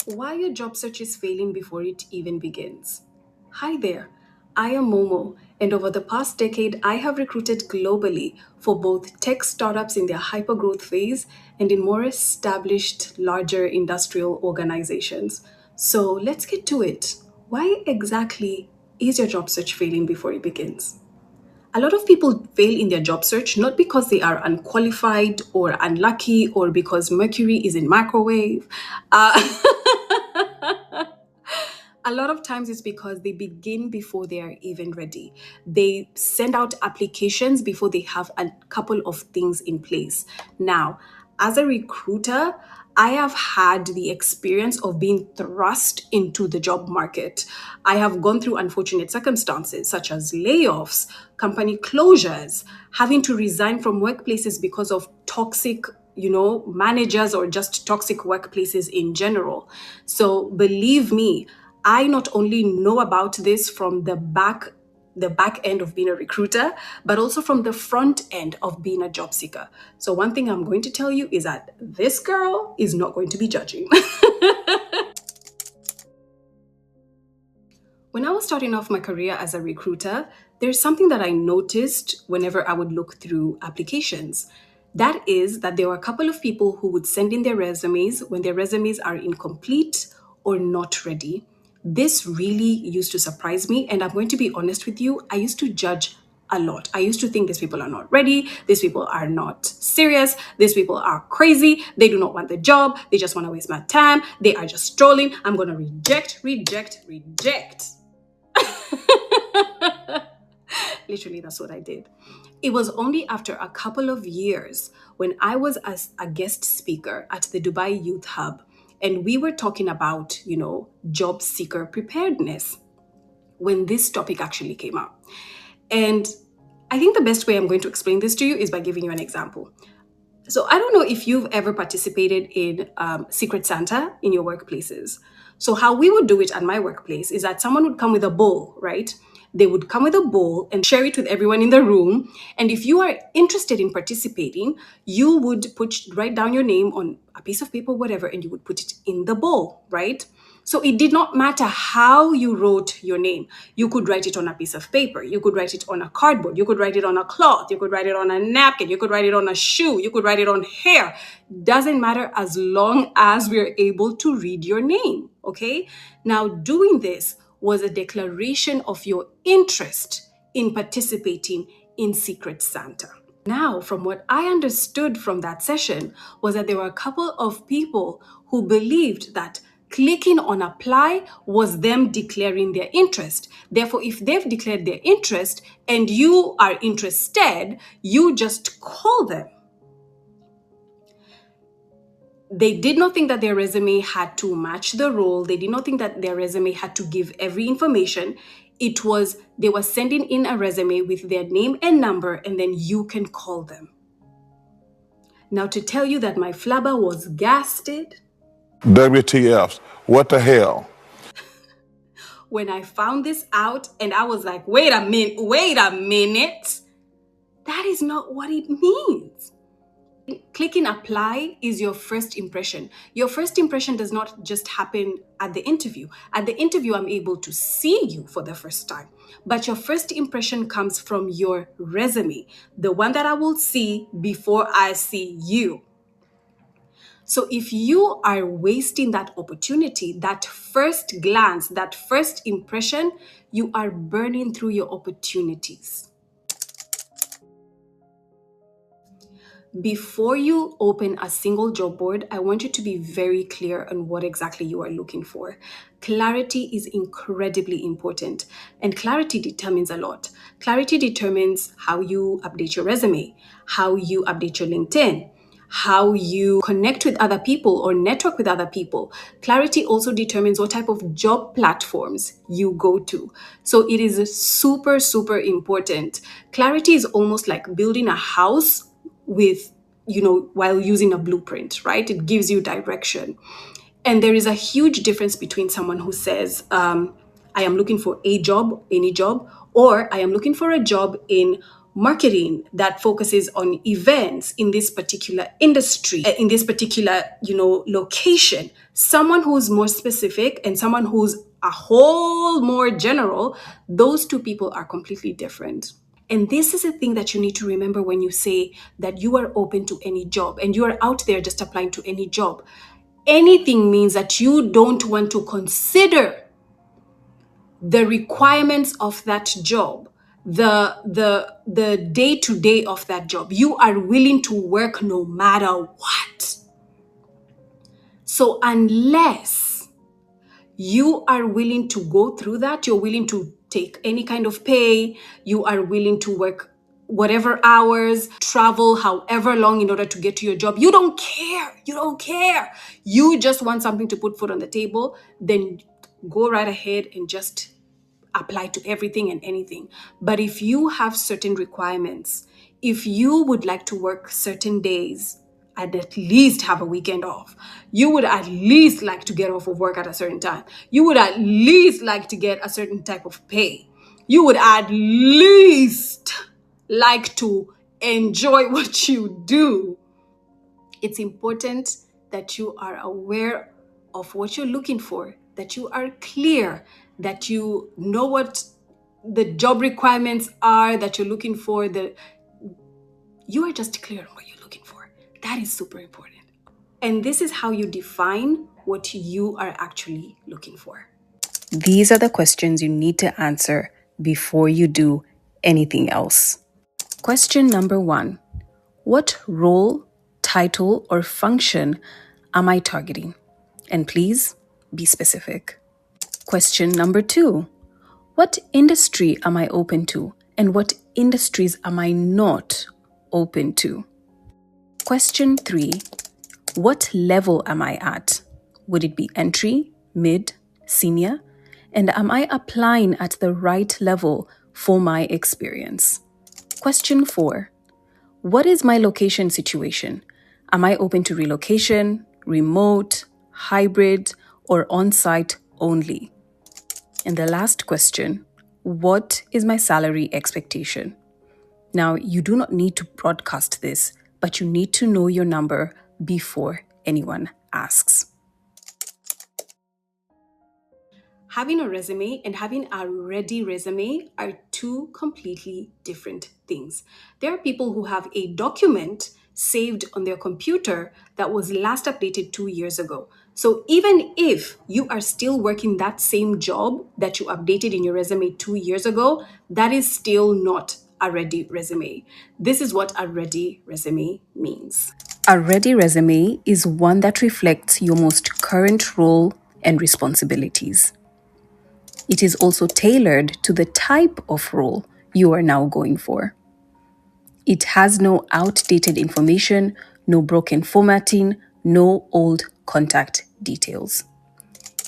Why your job search is failing before it even begins. Hi there, I am Momo, and over the past decade, I have recruited globally for both tech startups in their hypergrowth phase and in more established, larger industrial organizations. So let's get to it. Why exactly is your job search failing before it begins? A lot of people fail in their job search not because they are unqualified or unlucky or because Mercury is in microwave. Uh, a lot of times it's because they begin before they are even ready. They send out applications before they have a couple of things in place. Now, as a recruiter, I have had the experience of being thrust into the job market. I have gone through unfortunate circumstances such as layoffs, company closures, having to resign from workplaces because of toxic managers or just toxic workplaces in general. So believe me, I not only know about this from the back end of being a recruiter, but also from the front end of being a job seeker. So one thing I'm going to tell you is that this girl is not going to be judging. When I was starting off my career as a recruiter, there's something that I noticed whenever I would look through applications. That is that there were a couple of people who would send in their resumes when their resumes are incomplete or not ready. This really used to surprise me, and I'm going to be honest with you, I used to judge a lot. I used to think these people are not ready, these people are not serious, these people are crazy, they do not want the job, they just want to waste my time, they are just strolling. I'm going to reject, reject, reject. Literally, that's what I did. It was only after a couple of years when I was as a guest speaker at the Dubai Youth Hub and we were talking about, job seeker preparedness when this topic actually came up. And I think the best way I'm going to explain this to you is by giving you an example. So I don't know if you've ever participated in Secret Santa in your workplaces. So how we would do it at my workplace is that someone would come with a bowl, right? They would come with a bowl and share it with everyone in the room. And if you are interested in participating, you would write down your name on a piece of paper, whatever, and you would put it in the bowl, right? So it did not matter how you wrote your name. You could write it on a piece of paper. You could write it on a cardboard. You could write it on a cloth. You could write it on a napkin. You could write it on a shoe. You could write it on hair. Doesn't matter as long as we're able to read your name. Okay? Now, doing this was a declaration of your interest in participating in Secret Santa. Now, from what I understood from that session, was that there were a couple of people who believed that clicking on apply was them declaring their interest. Therefore, if they've declared their interest and you are interested, you just call them. They did not think that their resume had to match the role. They did not think that their resume had to give every information. It was, they were sending in a resume with their name and number, and then you can call them. Now, to tell you that my flabber was gasted. WTFs. What the hell? When I found this out, and I was like, wait a minute. That is not what it means. Clicking apply is your first impression. Your first impression does not just happen at the interview. At the interview, I'm able to see you for the first time. But your first impression comes from your resume, the one that I will see before I see you. So if you are wasting that opportunity, that first glance, that first impression, you are burning through your opportunities. Before you open a single job board, I want you to be very clear on what exactly you are looking for. Clarity is incredibly important, and clarity determines a lot. Clarity determines how you update your resume, how you update your LinkedIn, how you connect with other people or network with other people. Clarity also determines what type of job platforms you go to. So it is super, super important. Clarity is almost like building a house with, while using a blueprint, right? It gives you direction. And there is a huge difference between someone who says, I am looking for a job, any job, or I am looking for a job in marketing that focuses on events in this particular industry, in this particular, location, someone who's more specific and someone who's a whole more general, those two people are completely different. And this is a thing that you need to remember when you say that you are open to any job and you are out there just applying to any job. Anything means that you don't want to consider the requirements of that job, the day to day of that job. You are willing to work no matter what. So unless you are willing to go through that, you're willing to take any kind of pay, you are willing to work whatever hours, travel however long in order to get to your job. You don't care. You don't care. You just want something to put food on the table, then go right ahead and just apply to everything and anything. But if you have certain requirements, if you would like to work certain days and at least have a weekend off, you would at least like to get off of work at a certain time, you would at least like to get a certain type of pay, you would at least like to enjoy what you do, it's important that you are aware of what you're looking for, that you are clear, that you know what the job requirements are that you're looking for, that you are just clear on what you're looking for. That is super important. And this is how you define what you are actually looking for. These are the questions you need to answer before you do anything else. Question number 1. What role, title, or function am I targeting? And please be specific. Question number 2. What industry am I open to? And what industries am I not open to? Question 3. What level am I at? Would it be entry, mid, senior? And am I applying at the right level for my experience? Question 4. What is my location situation? Am I open to relocation, remote, hybrid, or on-site only? And the last question, what is my salary expectation? Now, you do not need to broadcast this, but you need to know your number before anyone asks. Having a resume and having a ready resume are two completely different things. There are people who have a document saved on their computer that was last updated 2 years ago. So even if you are still working that same job that you updated in your resume 2 years ago, that is still not a ready resume. This is what a ready resume means. A ready resume is one that reflects your most current role and responsibilities. It is also tailored to the type of role you are now going for. It has no outdated information, no broken formatting, no old contact details.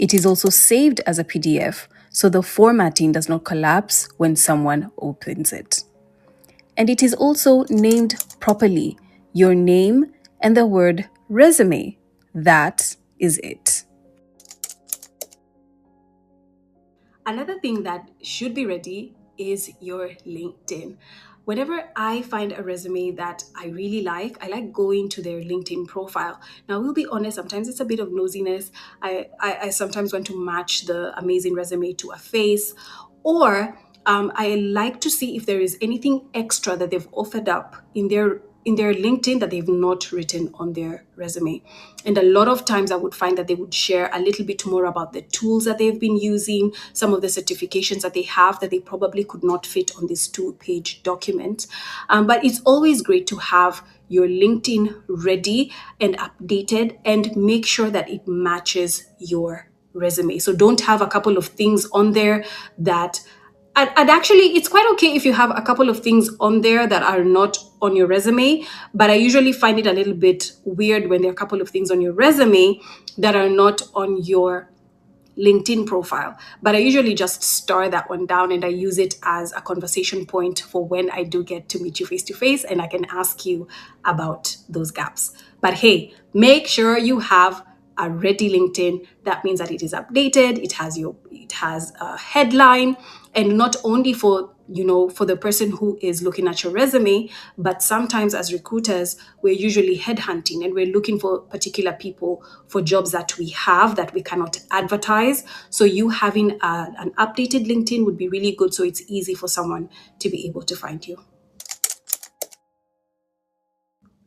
It is also saved as a PDF, so the formatting does not collapse when someone opens it. And it is also named properly, your name and the word resume. That is it. Another thing that should be ready is your LinkedIn. Whenever I find a resume that I really like, I like going to their LinkedIn profile. Now, we'll be honest, sometimes it's a bit of nosiness. I sometimes want to match the amazing resume to a face, or I like to see if there is anything extra that they've offered up in their LinkedIn that they've not written on their resume. And a lot of times I would find that they would share a little bit more about the tools that they've been using, some of the certifications that they have that they probably could not fit on this 2-page document. But it's always great to have your LinkedIn ready and updated and make sure that it matches your resume. So don't have a couple of things on there that and actually, it's quite okay if you have a couple of things on there that are not on your resume, but I usually find it a little bit weird when there are a couple of things on your resume that are not on your LinkedIn profile. But I usually just star that one down and I use it as a conversation point for when I do get to meet you face to face and I can ask you about those gaps. But hey, make sure you have a ready LinkedIn. That means that it is updated, it has a headline, and not only for for the person who is looking at your resume. But sometimes as recruiters, we're usually headhunting and we're looking for particular people for jobs that we have that we cannot advertise. So you having an updated LinkedIn would be really good, so it's easy for someone to be able to find you.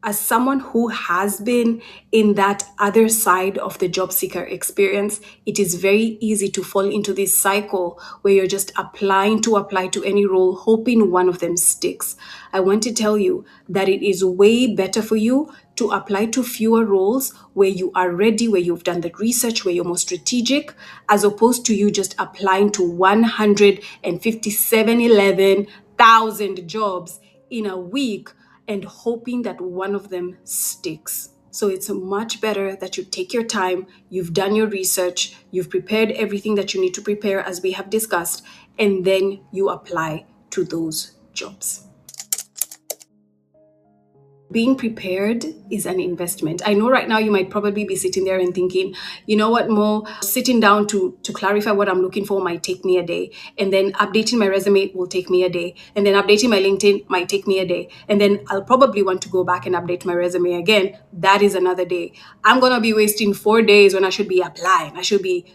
As someone who has been in that other side of the job seeker experience, it is very easy to fall into this cycle where you're just apply to any role, hoping one of them sticks. I want to tell you that it is way better for you to apply to fewer roles where you are ready, where you've done the research, where you're more strategic, as opposed to you just applying to 157,11,000 jobs in a week and hoping that one of them sticks. So it's much better that you take your time, you've done your research, you've prepared everything that you need to prepare, as we have discussed, and then you apply to those jobs. Being prepared is an investment. I know right now you might probably be sitting there and thinking, you know what, Mo, sitting down to clarify what I'm looking for might take me a day. And then updating my resume will take me a day. And then updating my LinkedIn might take me a day. And then I'll probably want to go back and update my resume again. That is another day. I'm going to be wasting 4 days when I should be applying. I should be,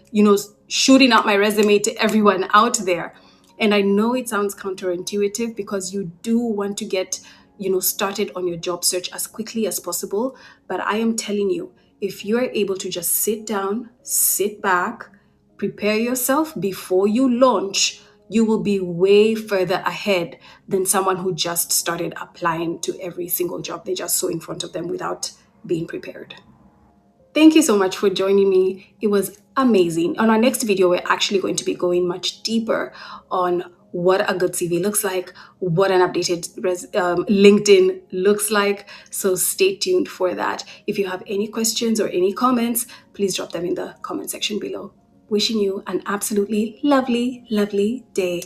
shooting out my resume to everyone out there. And I know it sounds counterintuitive because you do want to get, started on your job search as quickly as possible. But I am telling you, if you are able to just sit down, sit back, prepare yourself before you launch, you will be way further ahead than someone who just started applying to every single job they just saw in front of them without being prepared. Thank you so much for joining me. It was amazing. On our next video, we're actually going to be going much deeper on what a good CV looks like, what an updated LinkedIn looks like. So stay tuned for that. If you have any questions or any comments, please drop them in the comment section below. Wishing you an absolutely lovely, lovely day.